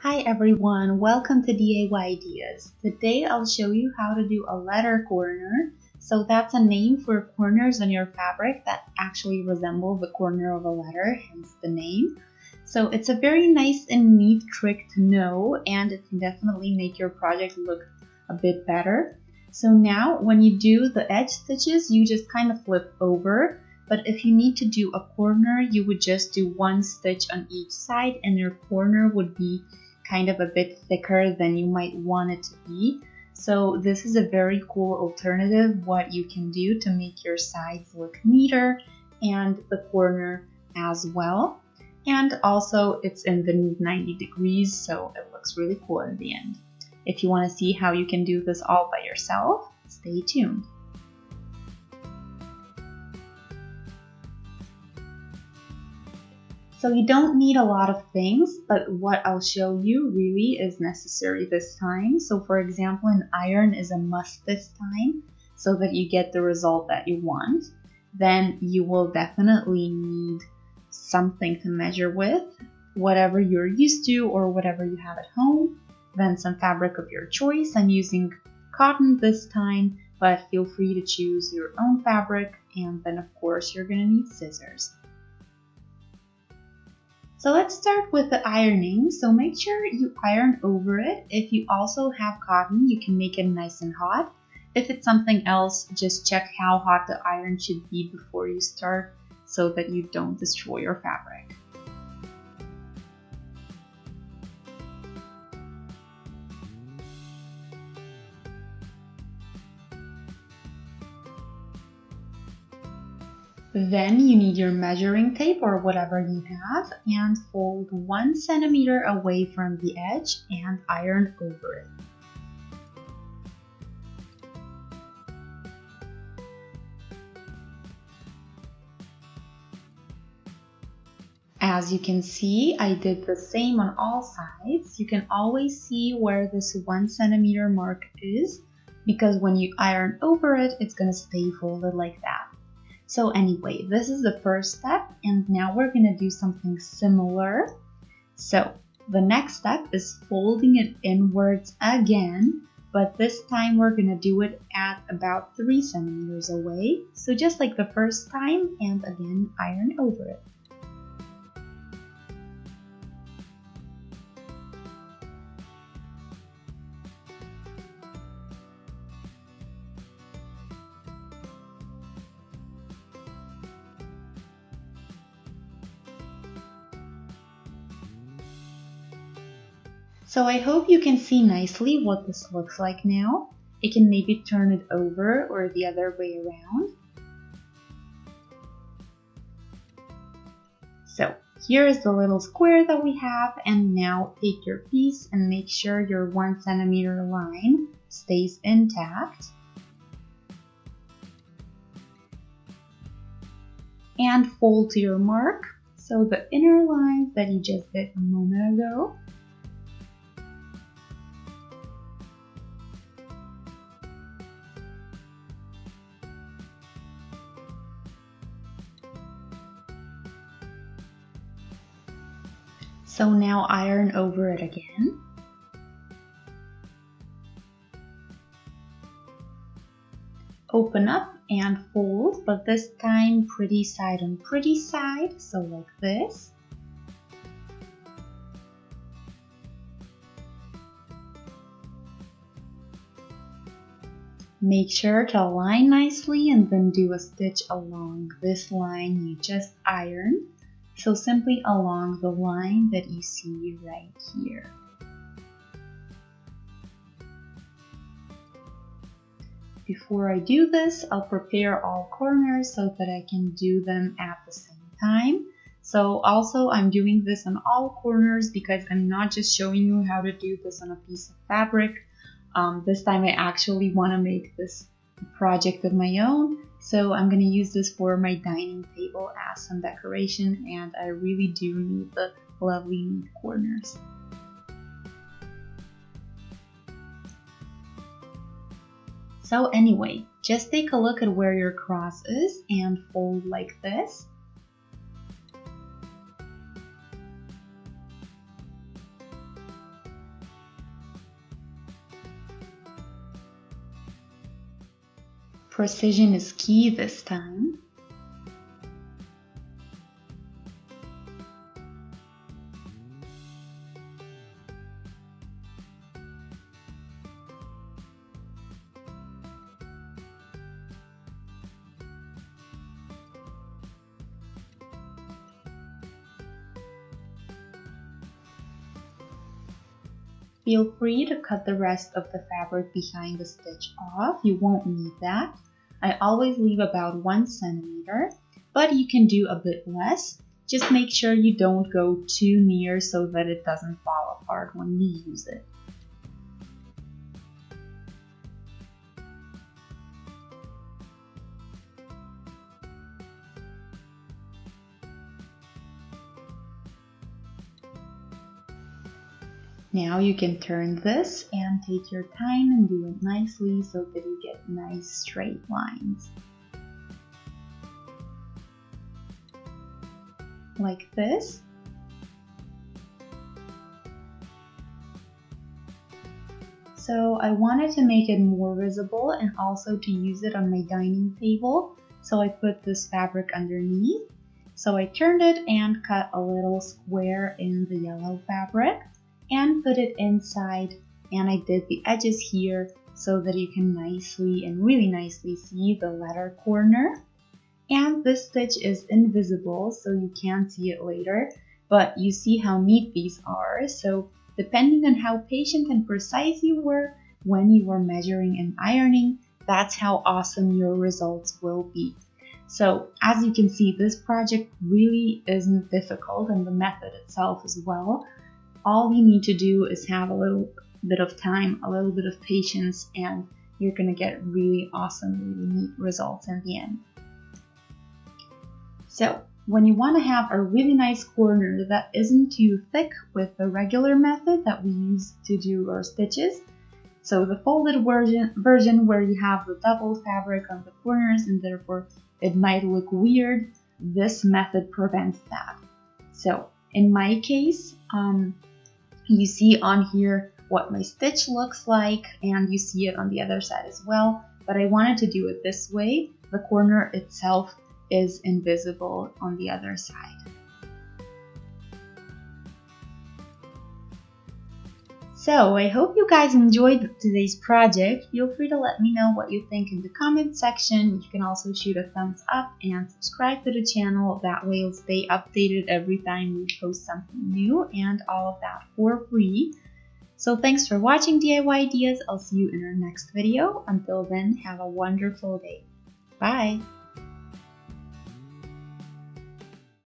Hi everyone, welcome to DIY Ideas. Today I'll show you how to do a letter corner. So that's a name for corners on your fabric that actually resemble the corner of a letter, hence the name. So it's a very nice and neat trick to know, and it can definitely make your project look a bit better. So now when you do the edge stitches, you just kind of flip over. But if you need to do a corner, you would just do one stitch on each side and your corner would be kind of a bit thicker than you might want it to be. So this is a very cool alternative what you can do to make your sides look neater and the corner as well. And also it's in the 90 degrees, so it looks really cool in the end. If you want to see how you can do this all by yourself, stay tuned. So you don't need a lot of things, but what I'll show you really is necessary this time. So for example, an iron is a must this time so that you get the result that you want. Then you will definitely need something to measure with, whatever you're used to or whatever you have at home. Then some fabric of your choice. I'm using cotton this time, but feel free to choose your own fabric. And then of course you're gonna need scissors. So let's start with the ironing. So make sure you iron over it. If you also have cotton, you can make it nice and hot. If it's something else, just check how hot the iron should be before you start so that you don't destroy your fabric. Then you need your measuring tape or whatever you have and fold 1 centimeter away from the edge and iron over it. As you can see, I did the same on all sides. You can always see where this 1 centimeter mark is because when you iron over it, it's going to stay folded like that. So anyway, this is the first step, and now we're going to do something similar. So the next step is folding it inwards again, but this time we're going to do it at about 3 centimeters away. So just like the first time, and again iron over it. So I hope you can see nicely what this looks like now. You can maybe turn it over or the other way around. So here is the little square that we have, and now take your piece and make sure your 1 centimeter line stays intact. And fold to your mark, so the inner lines that you just did a moment ago. So now iron over it again. Open up and fold, but this time pretty side on pretty side, so like this. Make sure to align nicely and then do a stitch along this line you just ironed. So simply along the line that you see right here. Before I do this, I'll prepare all corners so that I can do them at the same time. So also I'm doing this on all corners because I'm not just showing you how to do this on a piece of fabric. This time I actually want to make this project of my own. So I'm going to use this for my dining table as some decoration, and I really do need the lovely neat corners. So anyway, just take a look at where your cross is and fold like this. Precision is key this time. Feel free to cut the rest of the fabric behind the stitch off. You won't need that. I always leave about 1 centimeter, but you can do a bit less. Just make sure you don't go too near so that it doesn't fall apart when you use it. Now you can turn this and take your time and do it nicely so that you get nice straight lines. Like this. So I wanted to make it more visible and also to use it on my dining table. So I put this fabric underneath. So I turned it and cut a little square in the yellow fabric and put it inside, and I did the edges here so that you can nicely and really nicely see the letter corner. And this stitch is invisible so you can't see it later, but you see how neat these are. So depending on how patient and precise you were when you were measuring and ironing, that's how awesome your results will be. So as you can see, this project really isn't difficult, and the method itself as well. All you need to do is have a little bit of time, a little bit of patience, and you're gonna get really awesome, really neat results in the end. So when you want to have a really nice corner that isn't too thick with the regular method that we use to do our stitches, so the folded version where you have the double fabric on the corners and therefore it might look weird, this method prevents that. So in my case, you see on here what my stitch looks like, and you see it on the other side as well, but I wanted to do it this way. The corner itself is invisible on the other side. So I hope you guys enjoyed today's project. Feel free to let me know what you think in the comment section. You can also shoot a thumbs up and subscribe to the channel. That way you'll stay updated every time we post something new, and all of that for free. So thanks for watching DIY Ideas. I'll see you in our next video. Until then, have a wonderful day. Bye!